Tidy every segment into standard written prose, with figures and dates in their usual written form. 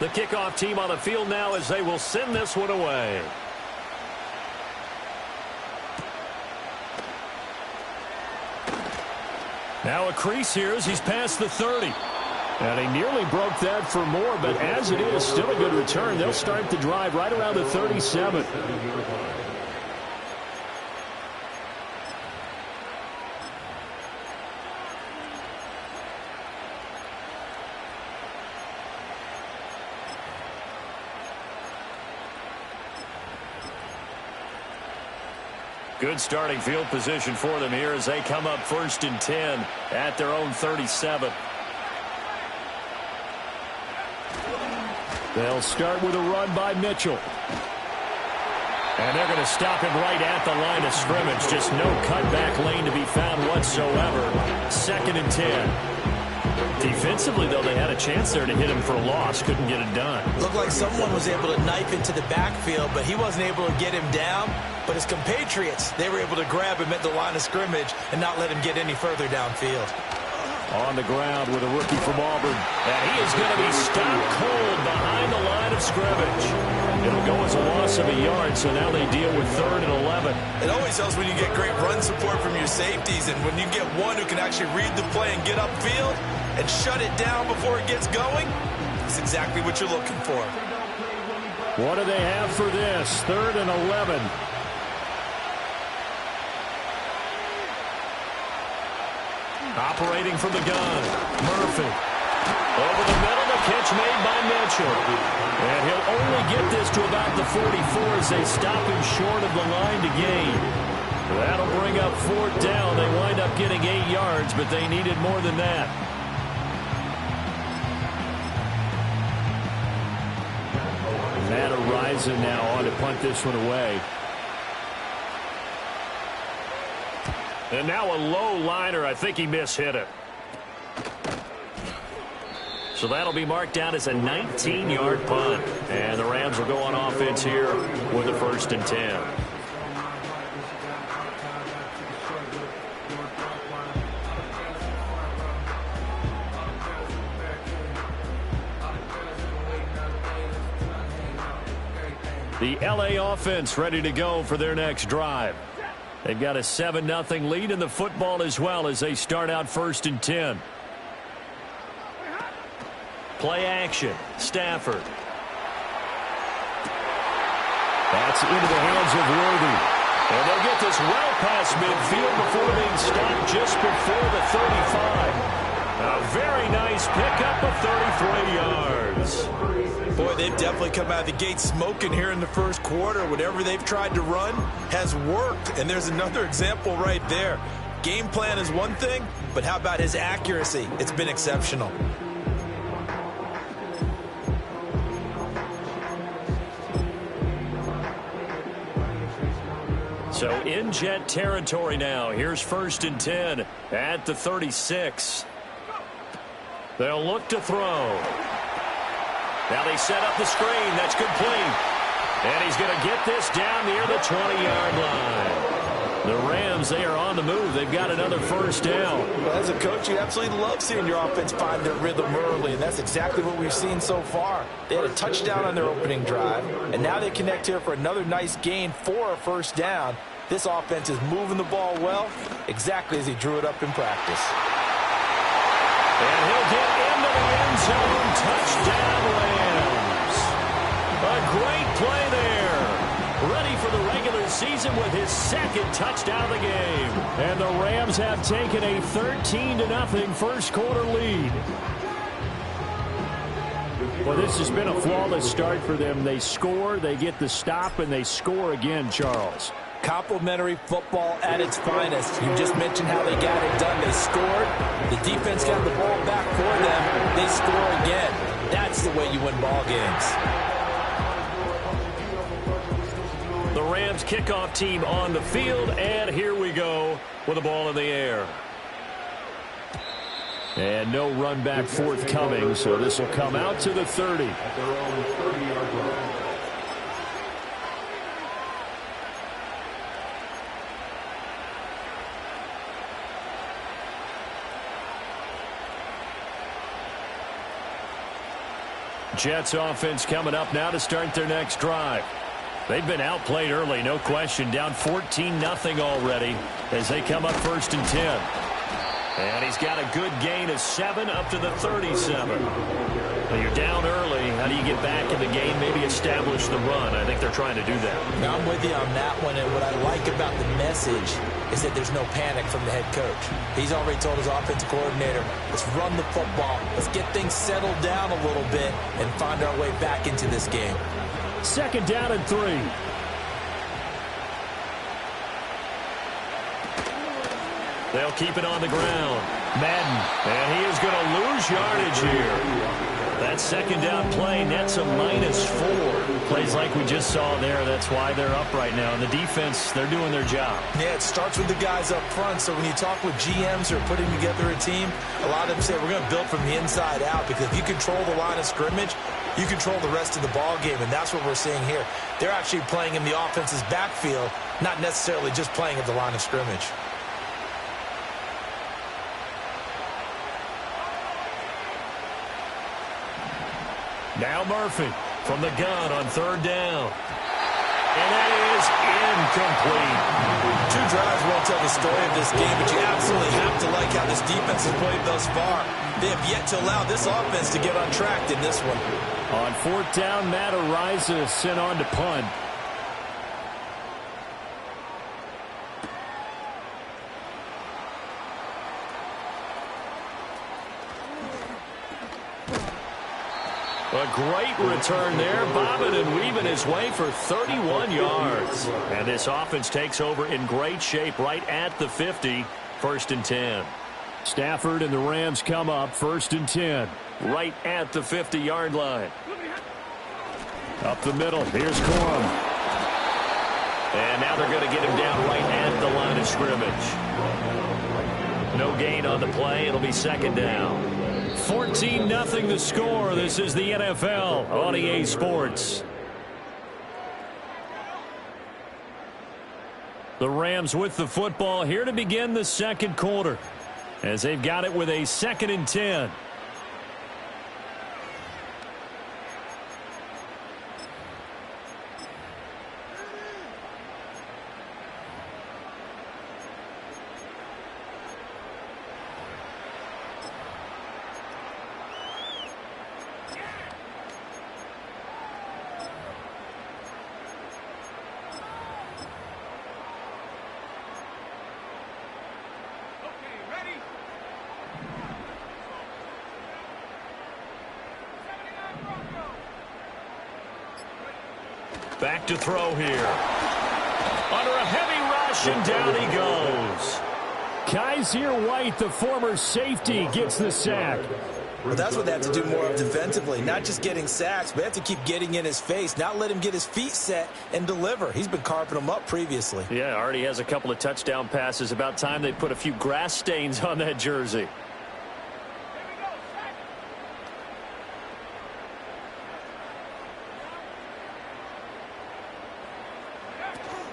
kickoff team on the field now as they will send this one away. Now a crease here as he's past the 30. And he nearly broke that for more, but as it is, still a good return. They'll start the drive right around the 37. Good starting field position for them here as they come up 1st and 10 at their own 37. They'll start with a run by Mitchell. And they're going to stop him right at the line of scrimmage. Just no cutback lane to be found whatsoever. 2nd and 10. Defensively, though, they had a chance there to hit him for a loss. Couldn't get it done. Looked like someone was able to knife into the backfield, but he wasn't able to get him down. But his compatriots, they were able to grab him at the line of scrimmage and not let him get any further downfield. On the ground with a rookie from Auburn. And he is going to be stopped cold behind the line of scrimmage. It'll go as a loss of a yard, so now they deal with 3rd and 11. It always helps when you get great run support from your safeties, and when you get one who can actually read the play and get upfield and shut it down before it gets going, it's exactly what you're looking for. What do they have for this? 3rd and 11. Operating from the gun, Murphy. Over the middle, the catch made by Mitchell. And he'll only get this to about the 44 as they stop him short of the line to gain. That'll bring up 4th down. They wind up getting 8 yards, but they needed more than that. Matt Araiza now on to punt this one away. And now a low liner. I think he mishit it. So that'll be marked down as a 19-yard punt. And the Rams will go on offense here with a 1st and 10. The LA offense ready to go for their next drive. They've got a 7-0 lead in the football as well as they start out 1st and 10. Play action. Stafford. That's into the hands of Worthy. And they'll get this well past midfield before being stopped just before the 35. A very nice pickup of 33 yards. Boy, they've definitely come out of the gate smoking here in the first quarter. Whatever they've tried to run has worked. And there's another example right there. Game plan is one thing, but how about his accuracy? It's been exceptional. So in Jet territory now. Here's 1st and 10 at the 36. They'll look to throw. Now they set up the screen. That's complete. And he's going to get this down near the 20-yard line. The Rams, they are on the move. They've got another 1st down. Well, as a coach, you absolutely love seeing your offense find their rhythm early, and that's exactly what we've seen so far. They had a touchdown on their opening drive, and now they connect here for another nice gain for a 1st down. This offense is moving the ball well, exactly as he drew it up in practice. And he'll get into the end zone. Touchdown, Rams. A great play there. Ready for the regular season with his 2nd touchdown of the game. And the Rams have taken a 13-0 first quarter lead. Well, this has been a flawless start for them. They score, they get the stop, and they score again, Charles. Complimentary football at its finest. You just mentioned how they got it done. They scored. The defense got the ball back for them. They score again. That's the way you win ball games. The Rams kickoff team on the field, and here we go with the ball in the air. And no run back forthcoming, so this will come out to the 30. At their own 30-yard line. Jets offense coming up now to start their next drive. They've been outplayed early, no question. Down 14-0 already as they come up 1st and 10. And he's got a good gain of 7 up to the 37. Well, you're down early. How do you get back in the game? Maybe establish the run. I think they're trying to do that. Now, I'm with you on that one, and what I like about the message is that there's no panic from the head coach. He's already told his offensive coordinator, let's run the football, let's get things settled down a little bit and find our way back into this game. 2nd down and 3. They'll keep it on the ground. Madden, and he is going to lose yardage here. That 2nd down play nets a -4. Plays like we just saw there. That's why they're up right now. And the defense, they're doing their job. Yeah, it starts with the guys up front. So when you talk with GMs who are putting together a team, a lot of them say we're going to build from the inside out, because if you control the line of scrimmage, you control the rest of the ball game, and that's what we're seeing here. They're actually playing in the offense's backfield, not necessarily just playing at the line of scrimmage. Now Murphy from the gun on 3rd down. And that is incomplete. 2 drives won't tell the story of this game, but you absolutely have to like how this defense has played thus far. They have yet to allow this offense to get on track in this one. On 4th down, Matt Araiza sent on to punt. A great return there, bobbing and weaving his way for 31 yards. And this offense takes over in great shape right at the 50, 1st and 10. Stafford and the Rams come up 1st and 10. Right at the 50-yard line. Up the middle, here's Corum. And now they're going to get him down right at the line of scrimmage. No gain on the play, it'll be 2nd down. 14-0 the score. This is the NFL on EA Sports. The Rams with the football here to begin the 2nd quarter, as they've got it with a 2nd and 10. Back to throw here. Under a heavy rush, and down he goes. Kaiser White, the former safety, gets the sack. Well, that's what they have to do more of defensively. Not just getting sacks, but they have to keep getting in his face. Not let him get his feet set and deliver. He's been carping them up previously. Yeah, already has a couple of touchdown passes. About time they put a few grass stains on that jersey.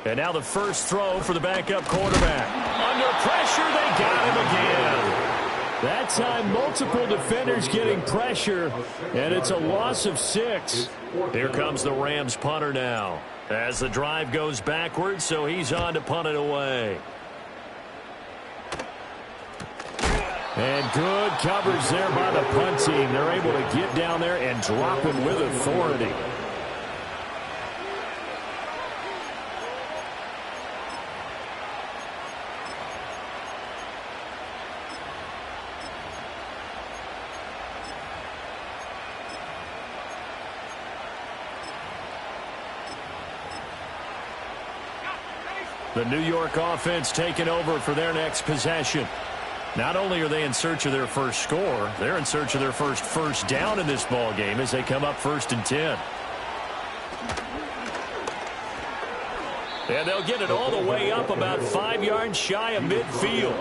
And now the first throw for the backup quarterback. Under pressure, they got him again. That time, multiple defenders getting pressure, and it's a loss of 6. Here comes the Rams punter now, as the drive goes backwards, so he's on to punt it away. And good coverage there by the punt team. They're able to get down there and drop him with authority. The New York offense taking over for their next possession. Not only are they in search of their first score, they're in search of their first down in this ball game as they come up 1st and 10. And they'll get it all the way up about 5 yards shy of midfield.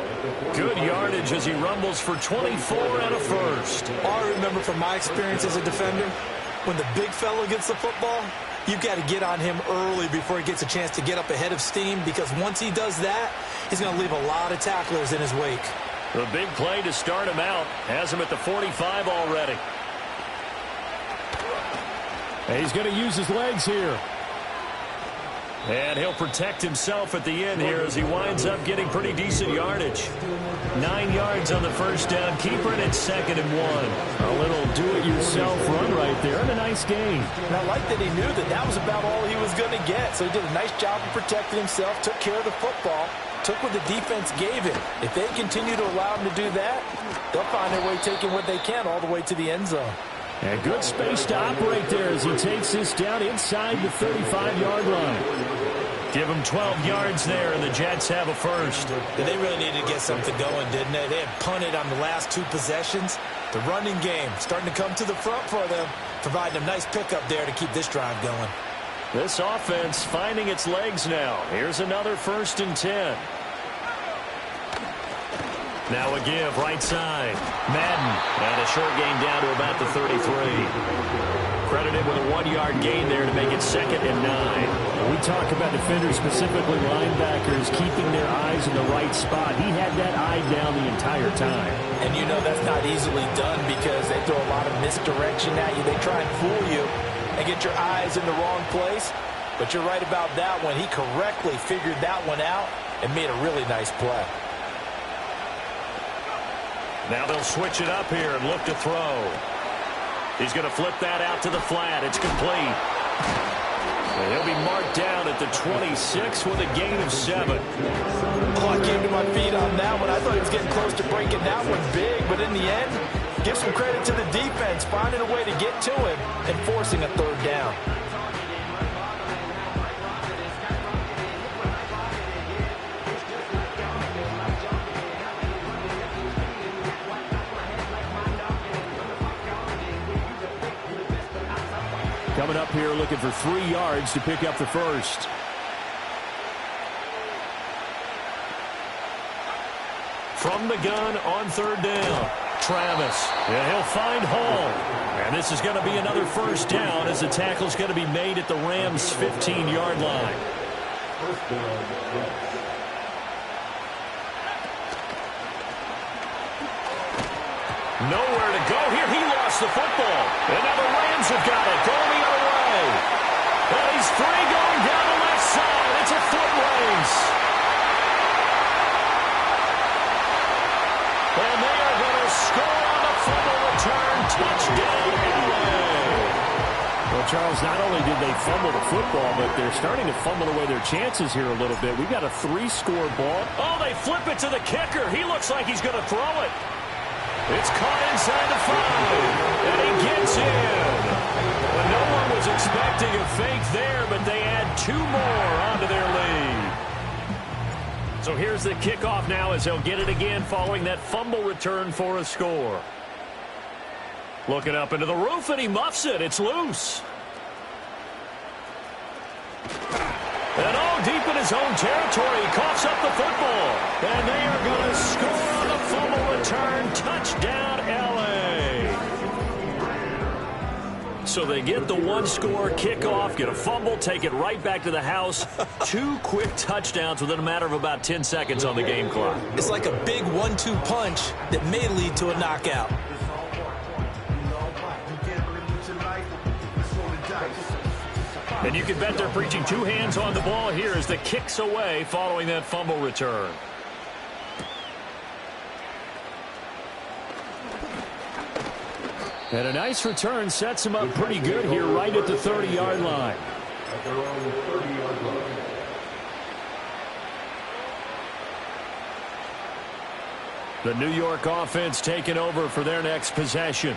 Good yardage as he rumbles for 24 and a first. All I remember from my experience as a defender, when the big fellow gets the football, you've got to get on him early before he gets a chance to get up ahead of steam, because once he does that, he's going to leave a lot of tacklers in his wake. The big play to start him out has him at the 45 already. And he's going to use his legs here. And he'll protect himself at the end here as he winds up getting pretty decent yardage. 9 yards on the first down. Keeper it at 2nd and 1. A little do-it-yourself run right there and a nice gain. And I like that he knew that that was about all he was going to get. So he did a nice job of protecting himself, took care of the football, took what the defense gave him. If they continue to allow him to do that, they'll find their way taking what they can all the way to the end zone. And good space to operate there as he takes this down inside the 35-yard line. Give him 12 yards there, and the Jets have a first. They really needed to get something going, didn't they? They had punted on the last 2 possessions. The running game starting to come to the front for them, providing a nice pickup there to keep this drive going. This offense finding its legs now. Here's another 1st and 10. Now a give, right side. Madden, and a short gain down to about the 33. Credited with a 1-yard gain there to make it 2nd and 9. We talk about defenders, specifically linebackers, keeping their eyes in the right spot. He had that eye down the entire time. And you know that's not easily done because they throw a lot of misdirection at you. They try and fool you and get your eyes in the wrong place. But you're right about that one. He correctly figured that one out and made a really nice play. Now they'll switch it up here and look to throw. He's going to flip that out to the flat. It's complete. And he'll be marked down at the 26 with a gain of 7. Oh, I came to my feet on that one. I thought he was getting close to breaking that one big, but in the end, give some credit to the defense, finding a way to get to him and forcing a 3rd down. Coming up here looking for 3 yards to pick up the first. From the gun on 3rd down. Travis. And he'll find Hall. And this is going to be another 1st down as the tackle's going to be made at the Rams' 15-yard line. Nowhere to go here. He lost the football. And now the Rams have got it. Going the other way. And he's free going down the left side. It's a foot race. And they are going to score on the fumble return. Touchdown, LA. Well, Charles, not only did they fumble the football, but they're starting to fumble away their chances here a little bit. We've got a 3-score ball. Oh, they flip it to the kicker. He looks like he's going to throw it. It's caught inside the 5, and he gets in. Well, no one was expecting a fake there, but they add 2 more onto their lead. So here's the kickoff now as they'll get it again following that fumble return for a score. Looking up into the roof, and he muffs it. It's loose. And all deep in his own territory, he coughs up the football. And they are going to score on the fumble return. Touchdown, L.A. So they get the 1-score kickoff, get a fumble, take it right back to the house. 2 quick touchdowns within a matter of about 10 seconds on the game clock. It's like a big 1-2 punch that may lead to a knockout. And you can bet they're preaching 2 hands on the ball here as the kick's away following that fumble return. And a nice return sets him up pretty good here right at the 30-yard line. The New York offense taking over for their next possession.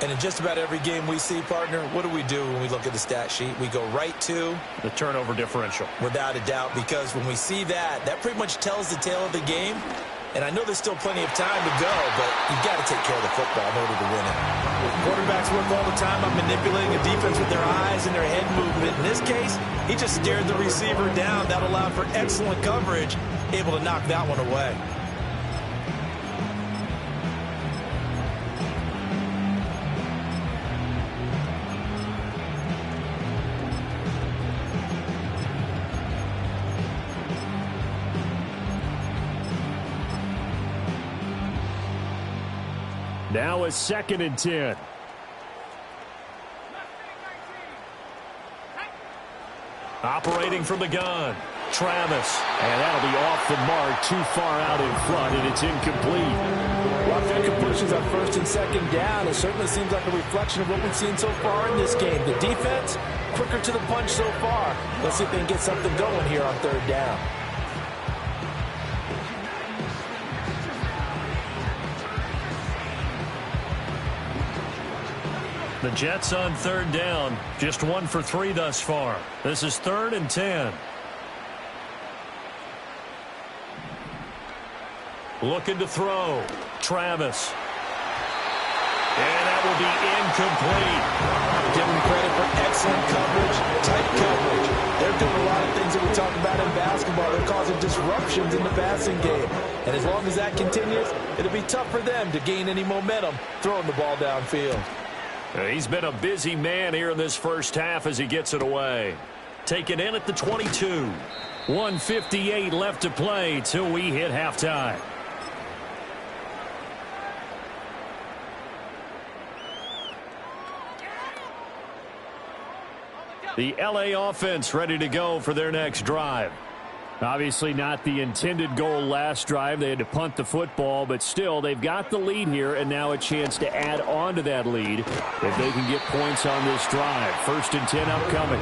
And in just about every game we see, partner, what do we do when we look at the stat sheet? We go right to the turnover differential. Without a doubt, because when we see that, that pretty much tells the tale of the game. And I know there's still plenty of time to go, but you've got to take care of the football in order to win it. Quarterbacks work all the time on manipulating a defense with their eyes and their head movement. In this case, he just stared the receiver down. That allowed for excellent coverage, able to knock that one away. Now a 2nd and 10. Operating from the gun, Travis. And that'll be off the mark, too far out in front, and it's incomplete. Well, if that completions on first and second down, it certainly seems like a reflection of what we've seen so far in this game. The defense, quicker to the punch so far. Let's see if they can get something going here on third down. The Jets on third down, just 1 for 3 thus far. This is 3rd and 10. Looking to throw, Travis. And that will be incomplete. Give them credit for excellent coverage, tight coverage. They're doing a lot of things that we talk about in basketball. They're causing disruptions in the passing game. And as long as that continues, it'll be tough for them to gain any momentum throwing the ball downfield. He's been a busy man here in this first half as he gets it away. Taken in at the 22. 1:58 left to play till we hit halftime. The LA offense ready to go for their next drive. Obviously not the intended goal last drive. They had to punt the football, but still, they've got the lead here, and now a chance to add on to that lead if they can get points on this drive. 1st and 10 upcoming.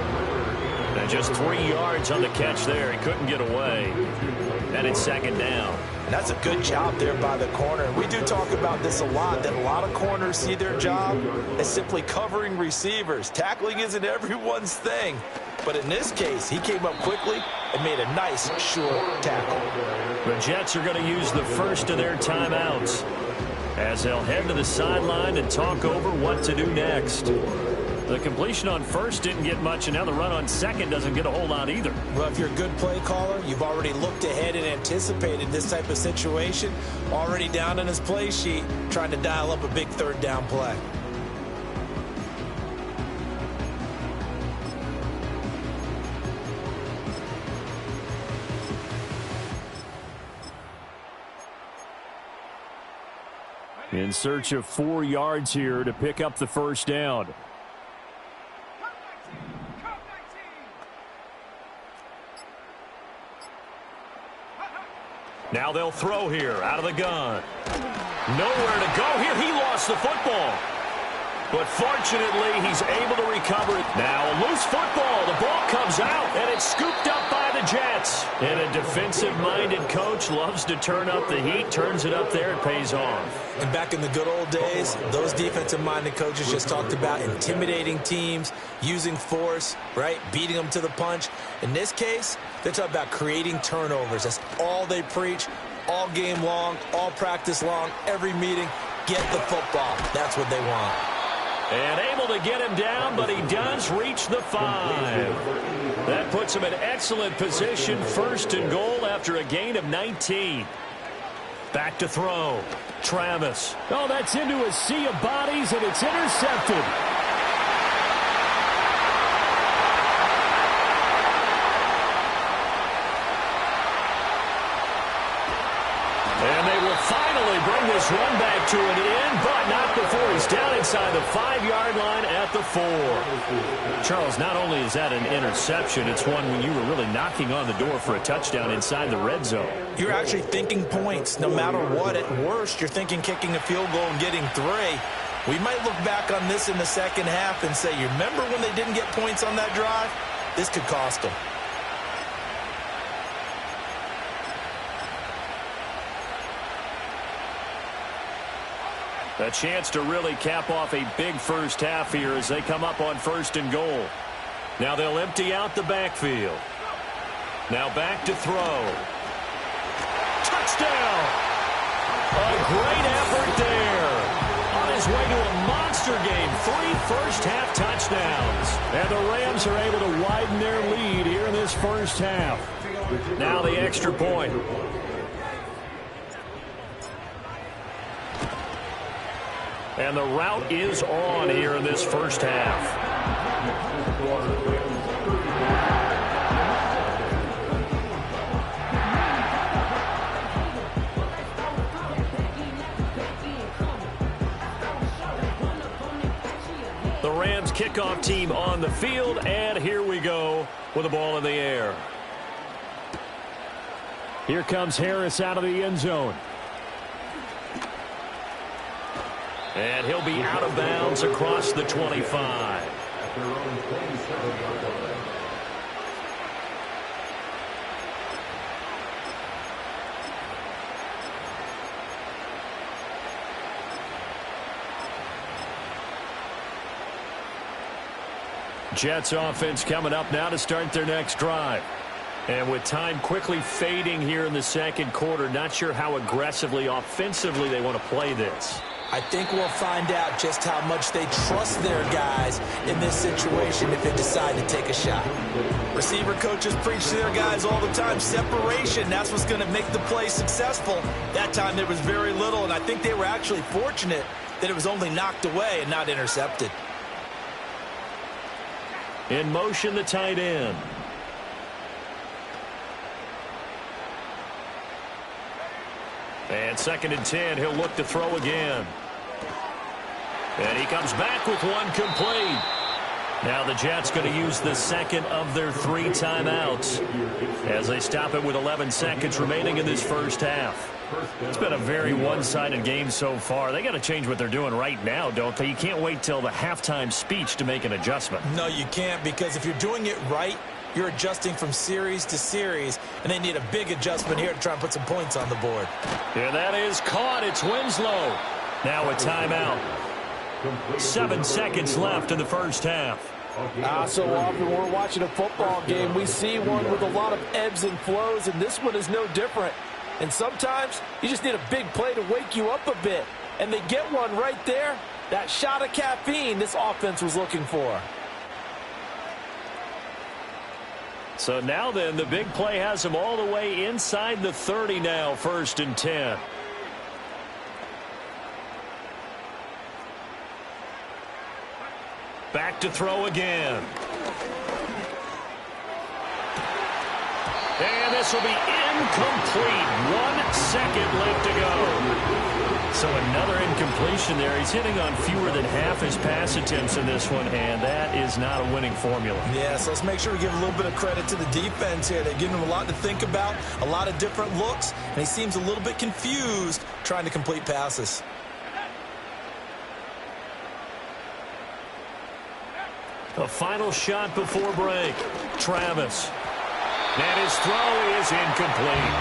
And just 3 yards on the catch there. He couldn't get away. And it's 2nd down. And that's a good job there by the corner. We do talk about this a lot, that a lot of corners see their job as simply covering receivers. Tackling isn't everyone's thing. But in this case, he came up quickly and made a nice, short tackle. The Jets are going to use the first of their timeouts as they'll head to the sideline and talk over what to do next. The completion on first didn't get much, and now the run on second doesn't get a whole lot either. Well, if you're a good play caller, you've already looked ahead and anticipated this type of situation. Already down on his play sheet, trying to dial up a big 3rd down play. In search of 4 yards here to pick up the first down. Now they'll throw here out of the gun. Nowhere to go here. He lost the football. But fortunately, he's able to recover it. Now a loose football. The ball comes out, and it's scooped up by the Jets. And a defensive-minded coach loves to turn up the heat, turns it up there, it pays off. And back in the good old days, those defensive-minded coaches just talked about intimidating teams, using force, right, beating them to the punch. In this case, they're talking about creating turnovers. That's all they preach, all game long, all practice long, every meeting. Get the football. That's what they want. And able to get him down, but he does reach the 5. That puts him in excellent position, 1st and goal after a gain of 19. Back to throw. Travis. Oh, that's into a sea of bodies, and it's intercepted. And they will finally bring this run back to an end, but not before he's down inside the 5-yard line at the 4. Charles, not only is that an interception, it's one when you were really knocking on the door for a touchdown inside the red zone. You're actually thinking points no matter what. At worst, you're thinking kicking a field goal and getting 3. We might look back on this in the second half and say, you remember when they didn't get points on that drive? This could cost them. A chance to really cap off a big first half here as they come up on 1st and goal. Now they'll empty out the backfield. Now back to throw. Touchdown! A great effort there. On his way to a monster game. 3 first-half touchdowns. And the Rams are able to widen their lead here in this first half. Now the extra point. And the route is on here in this first half. The Rams kickoff team on the field, and here we go with the ball in the air. Here comes Harris out of the end zone. And he'll be out of bounds across the 25. Jets offense coming up now to start their next drive. And with time quickly fading here in the second quarter, not sure how aggressively, offensively they want to play this. I think we'll find out just how much they trust their guys in this situation if they decide to take a shot. Receiver coaches preach to their guys all the time. Separation, that's what's going to make the play successful. That time there was very little, and I think they were actually fortunate that it was only knocked away and not intercepted. In motion, the tight end. And 2nd and 10, he'll look to throw again. And he comes back with one complete. Now the Jets going to use the second of their 3 timeouts as they stop it with 11 seconds remaining in this first half. It's been a very one-sided game so far. They got to change what they're doing right now, don't they? You can't wait till the halftime speech to make an adjustment. No, you can't, because if you're doing it right, you're adjusting from series to series, and they need a big adjustment here to try and put some points on the board. And that is caught. It's Winslow. Now a timeout. 7 seconds left in the first half. So often we're watching a football game, we see one with a lot of ebbs and flows, and this one is no different. And sometimes you just need a big play to wake you up a bit. And they get one right there. That shot of caffeine this offense was looking for. So now then, the big play has them all the way inside the 30 now, 1st and 10. Back to throw again. And this will be incomplete. 1 second left to go. So another incompletion there. He's hitting on fewer than half his pass attempts in this one, and that is not a winning formula. Yeah, so let's make sure we give a little bit of credit to the defense here. They're giving him a lot to think about, a lot of different looks, and he seems a little bit confused trying to complete passes. A final shot before break. Travis. And his throw is incomplete.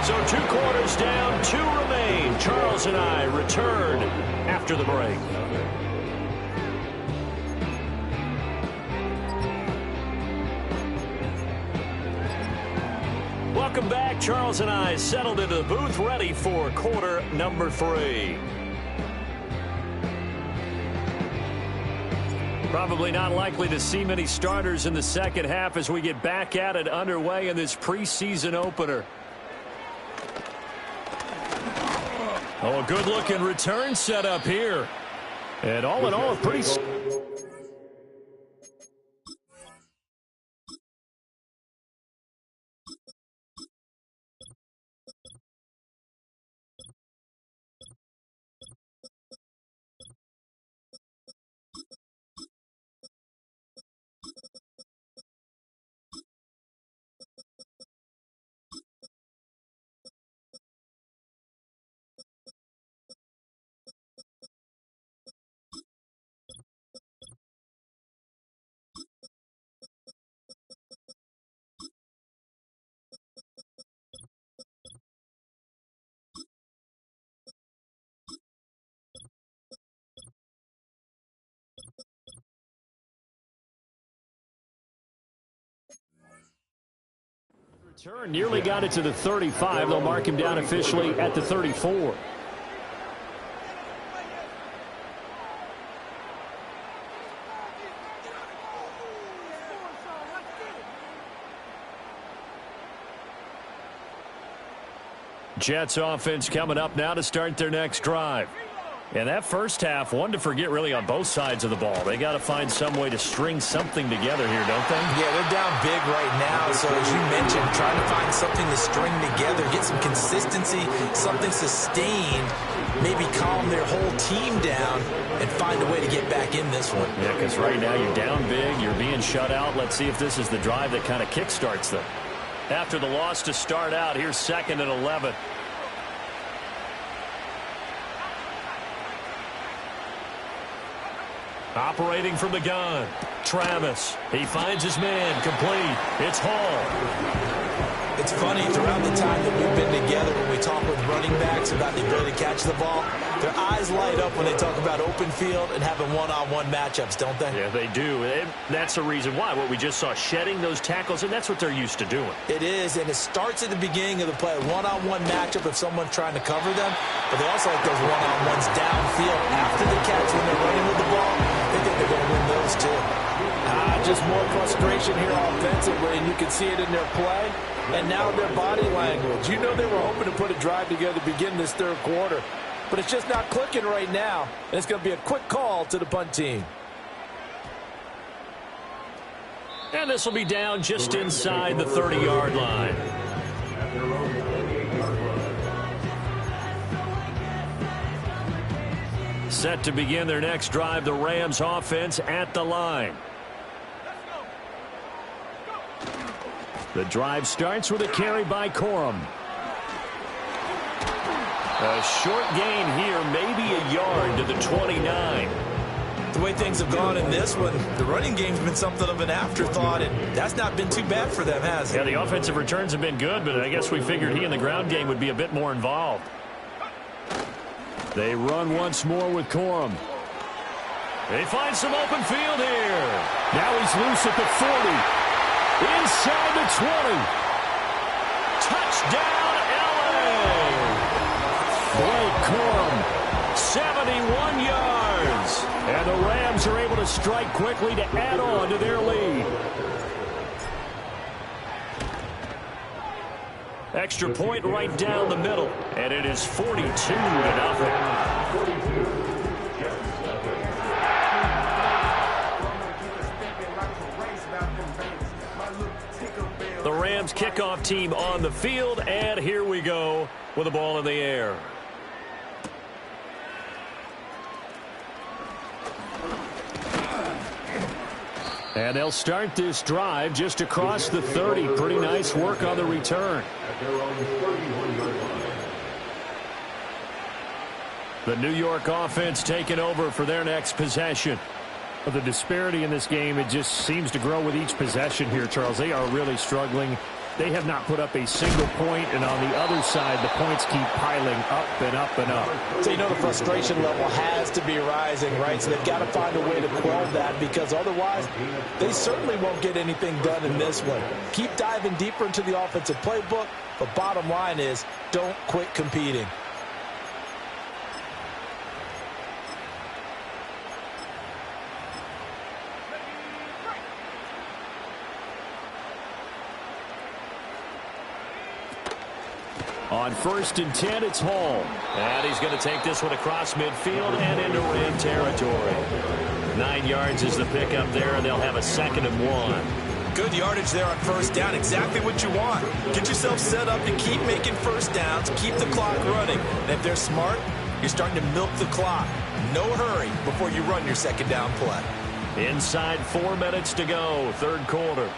So 2 quarters down, 2 remain. Charles and I return after the break. Welcome back. Charles and I settled into the booth, ready for quarter number 3. Probably not likely to see many starters in the second half as we get back at it underway in this preseason opener. Oh, a good-looking return set up here. And all in all, a pretty... Return nearly got it to the 35. They'll mark him down officially at the 34. Jets offense coming up now to start their next drive. And that first half, one to forget really on both sides of the ball. They got to find some way to string something together here, don't they? Yeah, they're down big right now. So as you mentioned, trying to find something to string together, get some consistency, something sustained, maybe calm their whole team down and find a way to get back in this one. Yeah, because right now you're down big, you're being shut out. Let's see if this is the drive that kind of kickstarts them. After the loss to start out, here's 2nd and 11. Operating from the gun, Travis. He finds his man, complete. It's Hall. It's funny, throughout the time that we've been together, when we talk with running backs about the ability to catch the ball, their eyes light up when they talk about open field and having one-on-one matchups, don't they? Yeah, they do. And that's the reason why. What we just saw, shedding those tackles, and that's what they're used to doing. It is, and it starts at the beginning of the play, a one-on-one matchup if someone's trying to cover them, but they also like those one-on-ones downfield after the catch when they're running with the ball. They think they're going to win those too. Just more frustration here offensively, and you can see it in their play. And now their body language. You know they were hoping to put a drive together to begin this third quarter. But it's just not clicking right now. And it's going to be a quick call to the punt team. And this will be down just inside the 30-yard line. Set to begin their next drive, the Rams offense at the line. The drive starts with a carry by Corum. A short gain here, maybe a yard to the 29. The way things have gone in this one, the running game's been something of an afterthought, and that's not been too bad for them, has it? Yeah, the offensive returns have been good, but I guess we figured he in the ground game would be a bit more involved. They run once more with Corum. They find some open field here. Now he's loose at the 40. Inside the 20. Touchdown, L.A. Blake Corum. 71 yards. And the Rams are able to strike quickly to add on to their lead. Extra point right down the middle. And it is 42-0. The Rams kickoff team on the field, and here we go with the ball in the air. And they'll start this drive just across the 30. Pretty nice work on the return. The New York offense taking over for their next possession. The disparity in this game, it just seems to grow with each possession here, Charles. They are really struggling. They have not put up a single point, and on the other side, the points keep piling up and up and up. So you know the frustration level has to be rising, right? So they've got to find a way to quell that, because otherwise they certainly won't get anything done in this one. Keep diving deeper into the offensive playbook, but bottom line is don't quit competing. On 1st and 10, it's Hall. And he's going to take this one across midfield and into Ram territory. 9 yards is the pickup there, and they'll have a 2nd and 1. Good yardage there on first down. Exactly what you want. Get yourself set up to keep making first downs, keep the clock running. And if they're smart, you're starting to milk the clock. No hurry before you run your 2nd down play. Inside 4 minutes to go, 3rd quarter.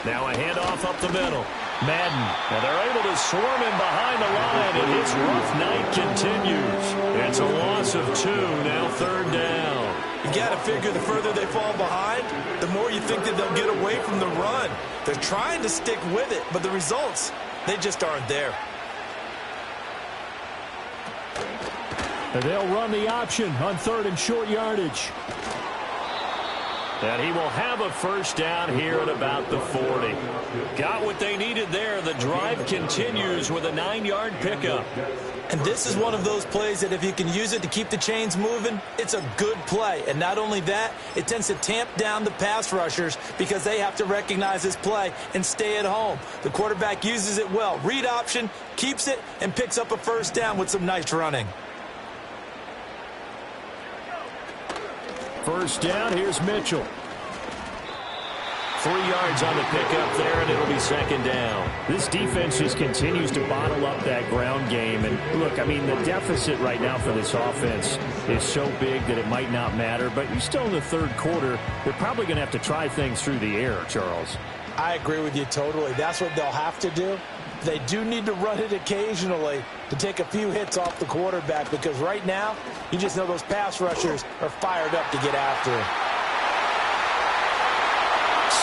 Now a handoff up the middle. Madden. Now they're able to swarm him behind the line, and his rough night continues. It's a loss of 2, now 3rd down. You got to figure the further they fall behind, the more you think that they'll get away from the run. They're trying to stick with it, but the results, they just aren't there. They'll run the option on 3rd and short yardage. And he will have a first down here at about the 40. Got what they needed there. The drive continues with a 9-yard pickup. And this is one of those plays that if you can use it to keep the chains moving, it's a good play. And not only that, it tends to tamp down the pass rushers because they have to recognize this play and stay at home. The quarterback uses it well. Read option, keeps it, and picks up a first down with some nice running. First down, here's Mitchell. 3 yards on the pickup there, and it'll be second down. This defense just continues to bottle up that ground game. And look, I mean, the deficit right now for this offense is so big that it might not matter. But you're still in the third quarter. They're probably going to have to try things through the air, Charles. I agree with you totally. That's what they'll have to do. They do need to run it occasionally to take a few hits off the quarterback, because right now, you just know those pass rushers are fired up to get after him.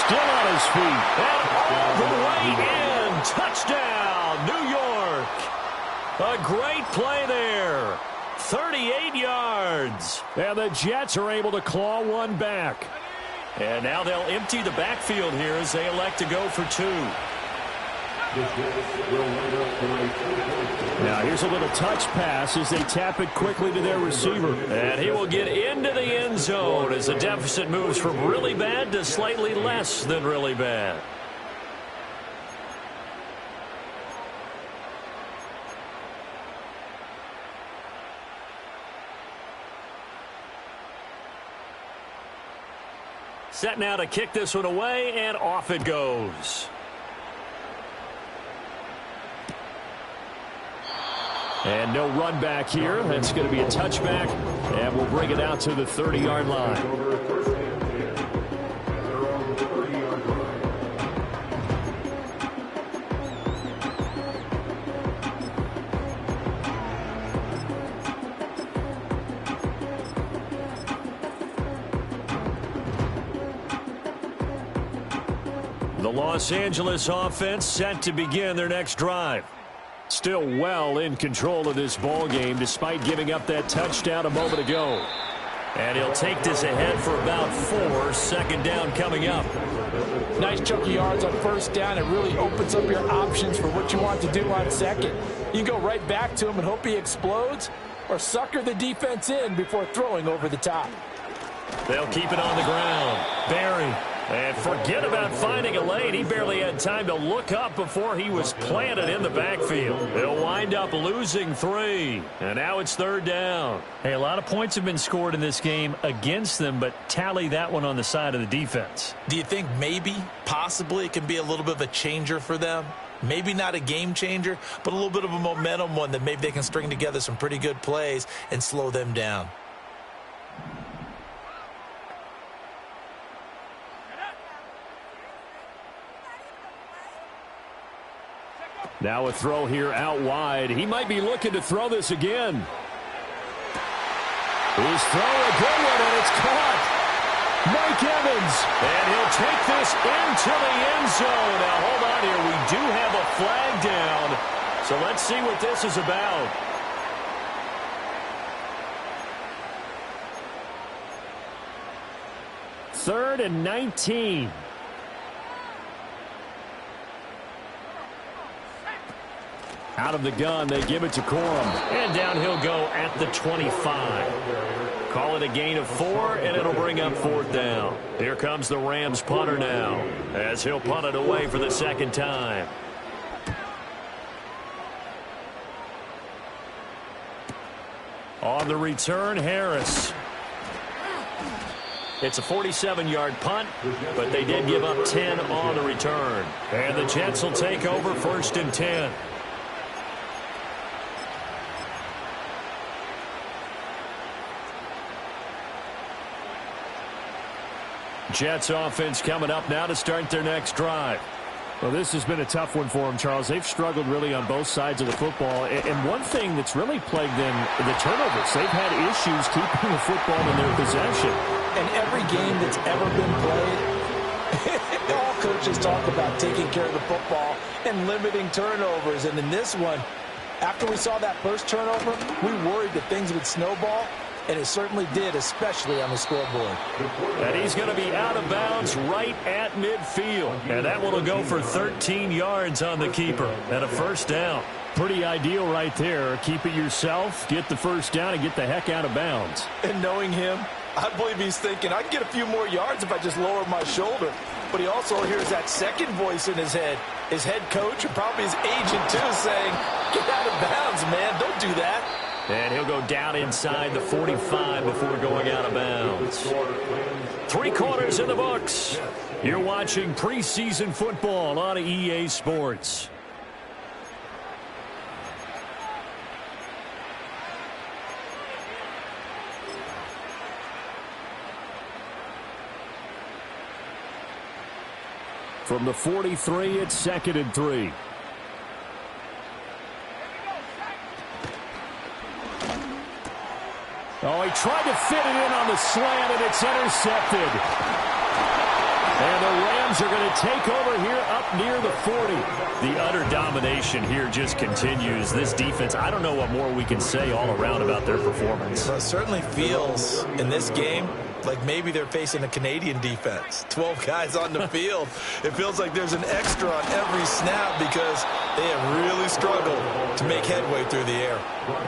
Still on his feet. And all the way in. Touchdown, New York. A great play there. 38 yards. And the Jets are able to claw one back. And now they'll empty the backfield here as they elect to go for 2. Now here's a little touch pass as they tap it quickly to their receiver. And he will get into the end zone as the deficit moves from really bad to slightly less than really bad. Set now to kick this one away, and off it goes. And no run back here. That's going to be a touchback, and we'll bring it out to the 30-yard line. The Los Angeles offense set to begin their next drive. Still well in control of this ball game despite giving up that touchdown a moment ago. And he'll take this ahead for about 4. Second down coming up. Nice chunk of yards on first down. It really opens up your options for what you want to do on second. You can go right back to him and hope he explodes, or sucker the defense in before throwing over the top. They'll keep it on the ground. Barry. And forget about finding a lane. He barely had time to look up before he was planted in the backfield. They'll wind up losing 3. And now it's third down. Hey, a lot of points have been scored in this game against them, but tally that one on the side of the defense. Do you think maybe, possibly, it can be a little bit of a changer for them? Maybe not a game changer, but a little bit of a momentum one that maybe they can string together some pretty good plays and slow them down. Now a throw here out wide. He might be looking to throw this again. His throw, a good one, and it's caught. Mike Evans. And he'll take this into the end zone. Now, hold on here. We do have a flag down. So let's see what this is about. Third and 19. Out of the gun, they give it to Corum. And down he'll go at the 25. Call it a gain of 4, and it'll bring up fourth down. Here comes the Rams punter now, as he'll punt it away for the second time. On the return, Harris. It's a 47-yard punt, but they did give up 10 on the return. And the Jets will take over first and 10. Jets offense coming up now to start their next drive. Well, this has been a tough one for them, Charles. They've struggled really on both sides of the football. And one thing that's really plagued them, the turnovers. They've had issues keeping the football in their possession. And every game that's ever been played, all coaches talk about taking care of the football and limiting turnovers. And in this one, after we saw that first turnover, we worried that things would snowball. And it certainly did, especially on the scoreboard. And he's going to be out of bounds right at midfield. And that one will go for 13 yards on the keeper and a first down. Pretty ideal right there. Keep it yourself, get the first down, and get the heck out of bounds. And knowing him, I believe he's thinking, I can get a few more yards if I just lower my shoulder. But he also hears that second voice in his head. His head coach and probably his agent, too, saying, get out of bounds, man. Don't do that. And he'll go down inside the 45 before going out of bounds. 3 quarters in the books. You're watching preseason football on EA Sports. From the 43, it's 2nd and 3. Oh, he tried to fit it in on the slant, and it's intercepted. And the Rams are going to take over here up near the 40. The utter domination here just continues. This defense, I don't know what more we can say all around about their performance. Well, it certainly feels in this game like maybe they're facing a Canadian defense. 12 guys on the field. It feels like there's an extra on every snap because they have really struggled to make headway through the air.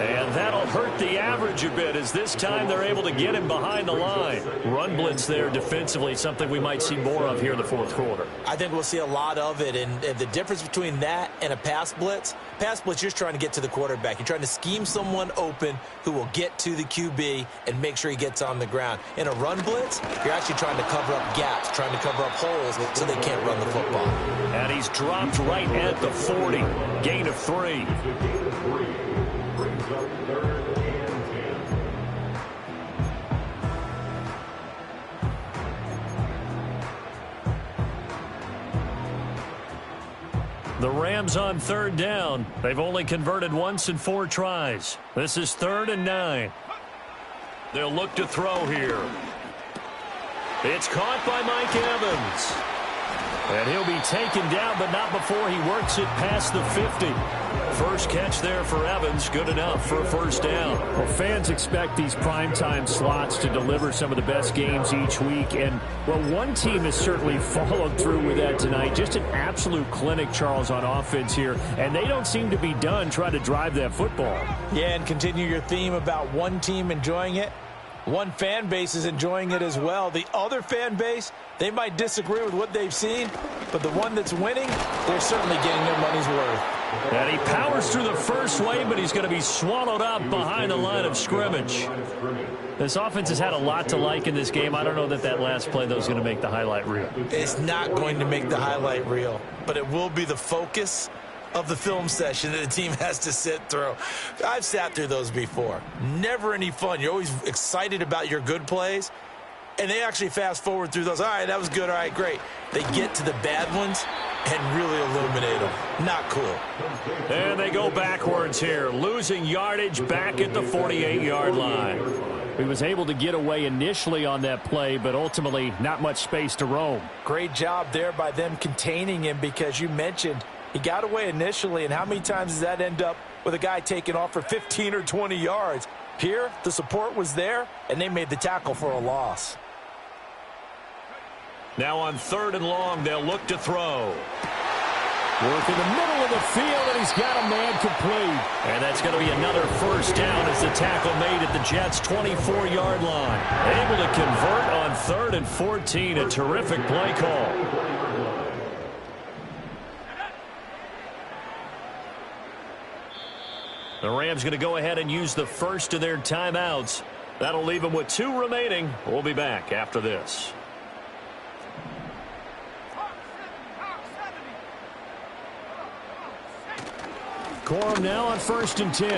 And that'll hurt the average a bit as this time they're able to get him behind the line. Run blitz there defensively, something we might see more of here in the 4th quarter. I think we'll see a lot of it, and the difference between that and a pass blitz, you're just trying to get to the quarterback. You're trying to scheme someone open who will get to the QB and make sure he gets on the ground. In a run blitz, you're actually trying to cover up gaps, trying to cover up holes so they can't run the football. And he's dropped right at the 40. Gain of 3. The Rams on 3rd down. They've only converted once in 4 tries. This is 3rd and 9. They'll look to throw here. It's caught by Mike Evans. And he'll be taken down, but not before he works it past the 50. First catch there for Evans. Good enough for a 1st down. Well, fans expect these primetime slots to deliver some of the best games each week. And, well, one team has certainly followed through with that tonight. Just an absolute clinic, Charles, on offense here. And they don't seem to be done trying to drive that football. Yeah, and continue your theme about one team enjoying it. One fan base is enjoying it as well. The other fan base, they might disagree with what they've seen, but the one that's winning, they're certainly getting their money's worth. And he powers through the first wave, but he's going to be swallowed up behind the line of scrimmage. This offense has had a lot to like in this game. I don't know that that last play, though, is going to make the highlight reel. It's not going to make the highlight reel, but it will be the focus of the film session that the team has to sit through. I've sat through those before. Never any fun. You're always excited about your good plays, and they actually fast forward through those. All right, that was good. All right, great. They get to the bad ones and really illuminate them. Not cool. And they go backwards here, losing yardage back at the 48-yard line. He was able to get away initially on that play, but ultimately not much space to roam. Great job there by them containing him because you mentioned he got away initially, and how many times does that end up with a guy taking off for 15 or 20 yards? Here, the support was there, and they made the tackle for a loss. Now on 3rd and long, they'll look to throw. Work in the middle of the field, and he's got a man complete. And that's going to be another 1st down as the tackle made at the Jets' 24-yard line. Able to convert on 3rd and 14, a terrific play call. The Rams going to go ahead and use the first of their timeouts. That'll leave them with 2 remaining. We'll be back after this. Corum now on 1st and 10.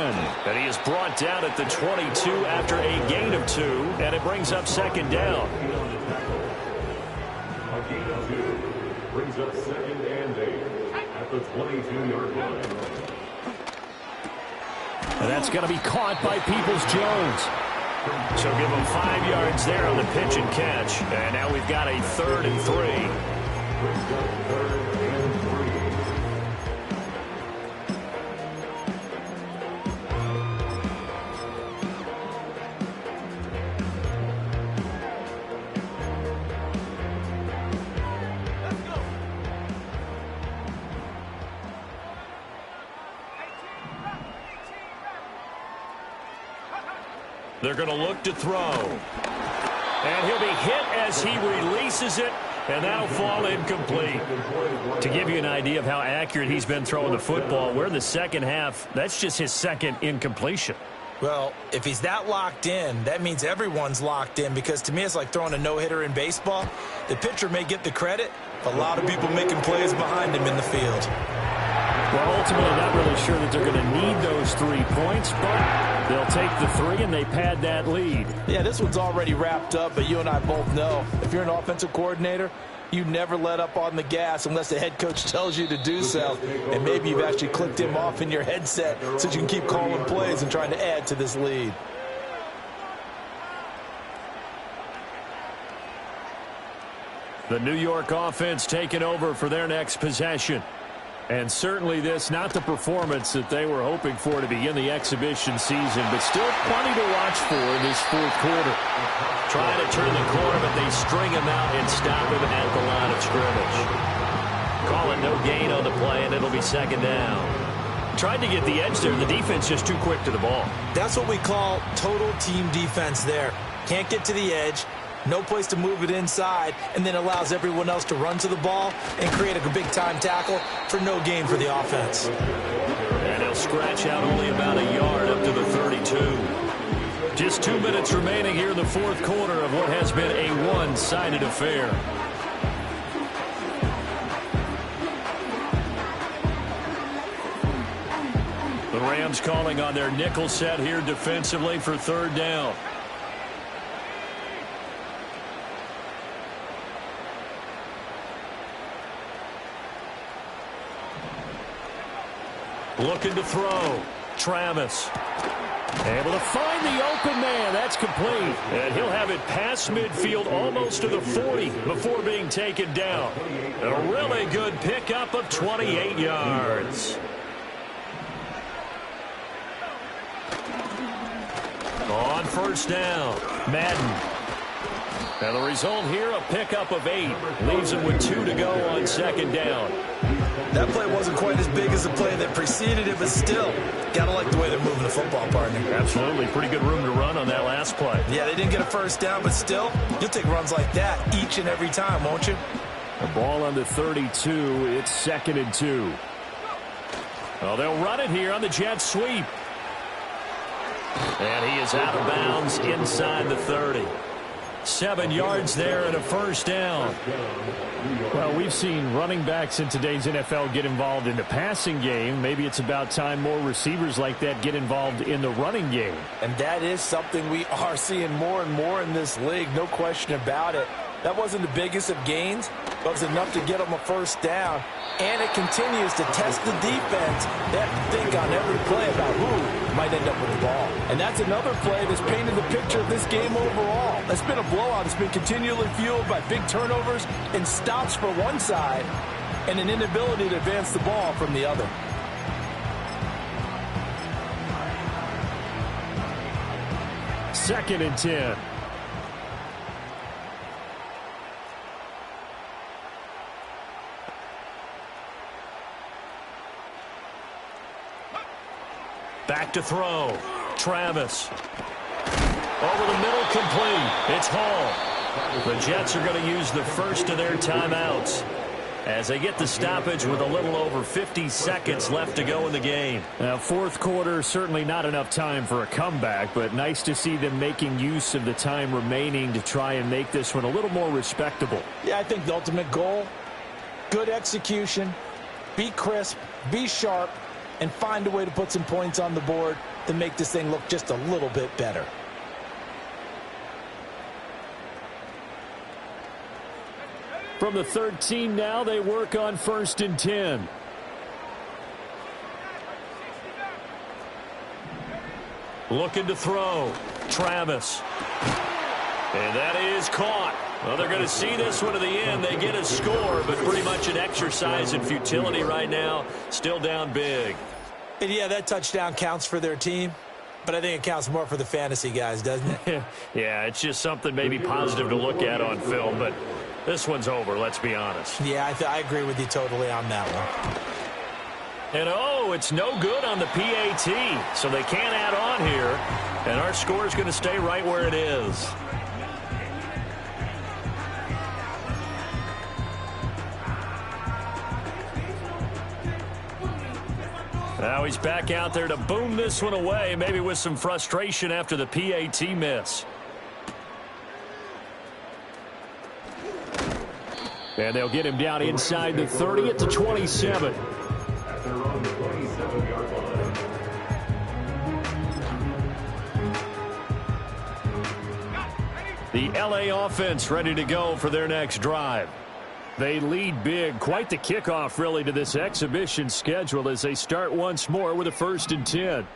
And he is brought down at the 22 after a gain of 2, and it brings up 2nd down. A gain of 2 brings up 2nd and 8 at the 22-yard line. And that's going to be caught by Peoples-Jones. So give him 5 yards there on the pitch and catch. And now we've got a 3rd and 3. They're going to look to throw. And he'll be hit as he releases it, and that'll fall incomplete. To give you an idea of how accurate he's been throwing the football, we're in the second half. That's just his 2nd incompletion. Well, if he's that locked in, that means everyone's locked in, because to me it's like throwing a no-hitter in baseball. The pitcher may get the credit, but a lot of people making plays behind him in the field. Well, ultimately, not really sure that they're going to need those 3 points, but they'll take the 3 and they pad that lead. Yeah, this one's already wrapped up, but you and I both know if you're an offensive coordinator, you never let up on the gas unless the head coach tells you to do so. And maybe you've actually clicked him off in your headset so you can keep calling plays and trying to add to this lead. The New York offense taking over for their next possession. And certainly this, not the performance that they were hoping for to begin the exhibition season, but still plenty to watch for in this fourth quarter. Trying to turn the corner, but they string him out and stop him at the line of scrimmage. Call it no gain on the play, and it'll be second down. Tried to get the edge there. The defense just too quick to the ball. That's what we call total team defense there. Can't get to the edge, no place to move it inside, and then allows everyone else to run to the ball and create a big-time tackle for no gain for the offense. And he'll scratch out only about a yard up to the 32. Just 2 minutes remaining here in the fourth quarter of what has been a one-sided affair. The Rams calling on their nickel set here defensively for third down. Looking to throw. Travis. Able to find the open man. That's complete. And he'll have it past midfield almost to the 40 before being taken down. A really good pickup of 28 yards. On first down, Madden. And the result here, a pickup of 8. Leaves him with 2 to go on second down. That play wasn't quite as big as the play that preceded it, but still, gotta like the way they're moving the football, partner. Absolutely. Pretty good room to run on that last play. Yeah, they didn't get a first down, but still, you'll take runs like that each and every time, won't you? The ball on the 32. It's 2nd and 2. Well, they'll run it here on the jet sweep. And he is out of bounds inside the 30. 7 yards there and a first down. Well, we've seen running backs in today's NFL get involved in the passing game. Maybe it's about time more receivers like that get involved in the running game. And that is something we are seeing more and more in this league, no question about it. That wasn't the biggest of gains, but it was enough to get them a first down. And it continues to test the defense. They have to think on every play about who might end up with the ball. And that's another play that's painted the picture of this game overall. It's been a blowout. It's been continually fueled by big turnovers and stops for one side and an inability to advance the ball from the other. Second and 10. Back to throw. Travis. Over the middle, complete. It's Hall. The Jets are going to use the first of their timeouts as they get the stoppage with a little over 50 seconds left to go in the game. Now, fourth quarter, certainly not enough time for a comeback, but nice to see them making use of the time remaining to try and make this one a little more respectable. Yeah, I think the ultimate goal, good execution, be crisp, be sharp, and find a way to put some points on the board to make this thing look just a little bit better. From the 13 now, they work on 1st and 10. Looking to throw. Travis. And that is caught. Well, they're going to see this one to the end. They get a score, but pretty much an exercise in futility right now. Still down big. And yeah, that touchdown counts for their team, but I think it counts more for the fantasy guys, doesn't it? Yeah, it's just something maybe positive to look at on film, but this one's over, let's be honest. Yeah, I agree with you totally on that one. And oh, it's no good on the PAT, so they can't add on here, and our score is going to stay right where it is. Now he's back out there to boom this one away, maybe with some frustration after the PAT miss. And they'll get him down inside the 30 at the 27. At their own 27-yard line. The LA offense ready to go for their next drive. They lead big. Quite the kickoff, really, to this exhibition schedule as they start once more with a 1st and 10.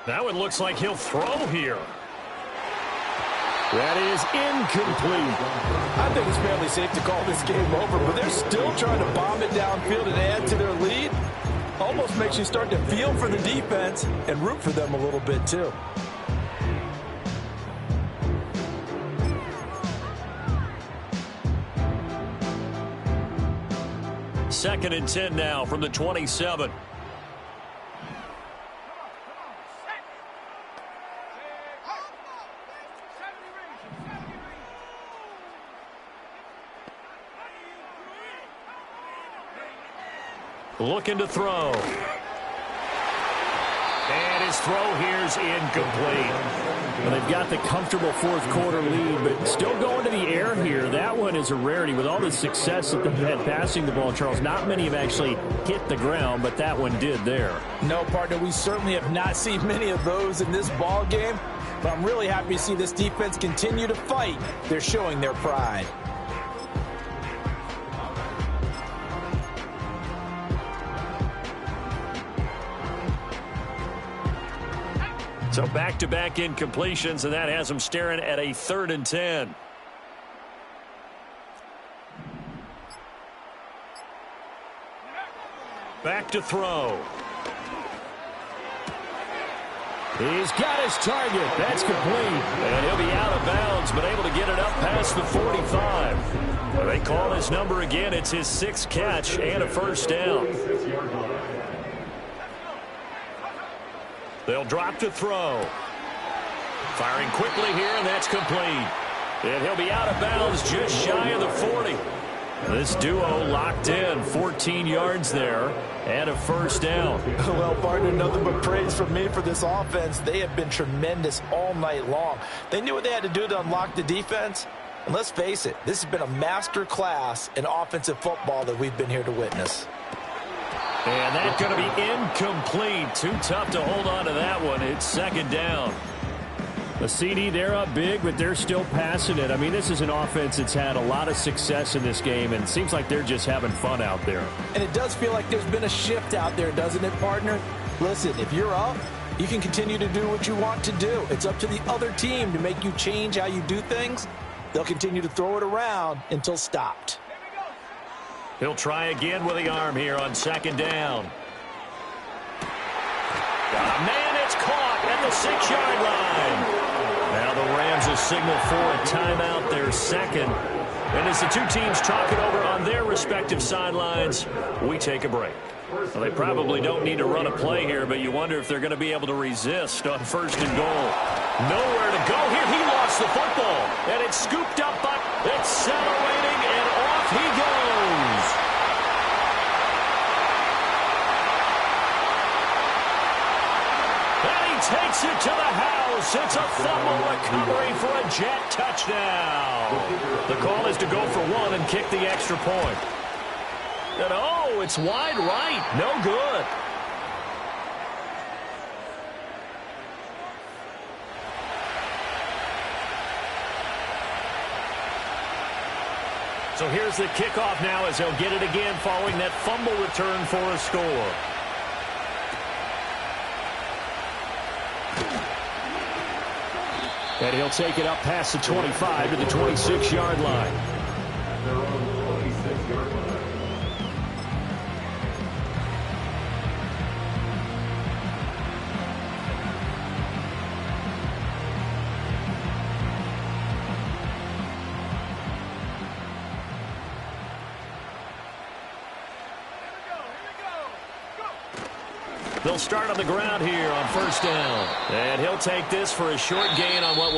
Now it looks like he'll throw here. That is incomplete. I think it's fairly safe to call this game over, but they're still trying to bomb it downfield and add to their lead. Almost makes you start to feel for the defense and root for them a little bit, too. Second and 10 now from the 27. Looking to throw. And his throw here's incomplete. Well, they've got the comfortable 4th quarter lead, but still going to the air here. That one is a rarity. With all the success that they've had passing the ball, Charles, not many have actually hit the ground, but that one did there. No, partner, we certainly have not seen many of those in this ball game, but I'm really happy to see this defense continue to fight. They're showing their pride. So back-to-back incompletions, and that has them staring at a 3rd and 10. Back to throw. He's got his target. That's complete. And he'll be out of bounds, but able to get it up past the 45. They call his number again. It's his 6th catch and a 1st down. 46-yard line. They'll drop to throw. Firing quickly here, and that's complete. And he'll be out of bounds just shy of the 40. This duo locked in, 14 yards there, and a 1st down. Well, partner, nothing but praise from me for this offense. They have been tremendous all night long. They knew what they had to do to unlock the defense. And let's face it, this has been a master class in offensive football that we've been here to witness. And that's going to be incomplete. Too tough to hold on to that one. It's 2nd down. The CD, they're up big, but they're still passing it. I mean, this is an offense that's had a lot of success in this game, and it seems like they're just having fun out there. And it does feel like there's been a shift out there, doesn't it, partner? Listen, if you're up, you can continue to do what you want to do. It's up to the other team to make you change how you do things. They'll continue to throw it around until stopped. He'll try again with the arm here on 2nd down. Man, it's caught at the 6-yard line. Now the Rams will signal for a timeout, their 2nd. And as the two teams talk it over on their respective sidelines, we take a break. Well, they probably don't need to run a play here, but you wonder if they're going to be able to resist on 1st and goal. Nowhere to go here. He lost the football, and it's scooped up by accelerating, and off he goes. And he takes it to the house. It's a fumble recovery for a Jet touchdown. The call is to go for 1 and kick the extra point. And oh, it's wide right. No good. So here's the kickoff now as they'll get it again following that fumble return for a score. And he'll take it up past the 25 to the 26-yard line. Their own 26-yard line. They'll start on the ground here on 1st down. And he'll take this for a short gain on what will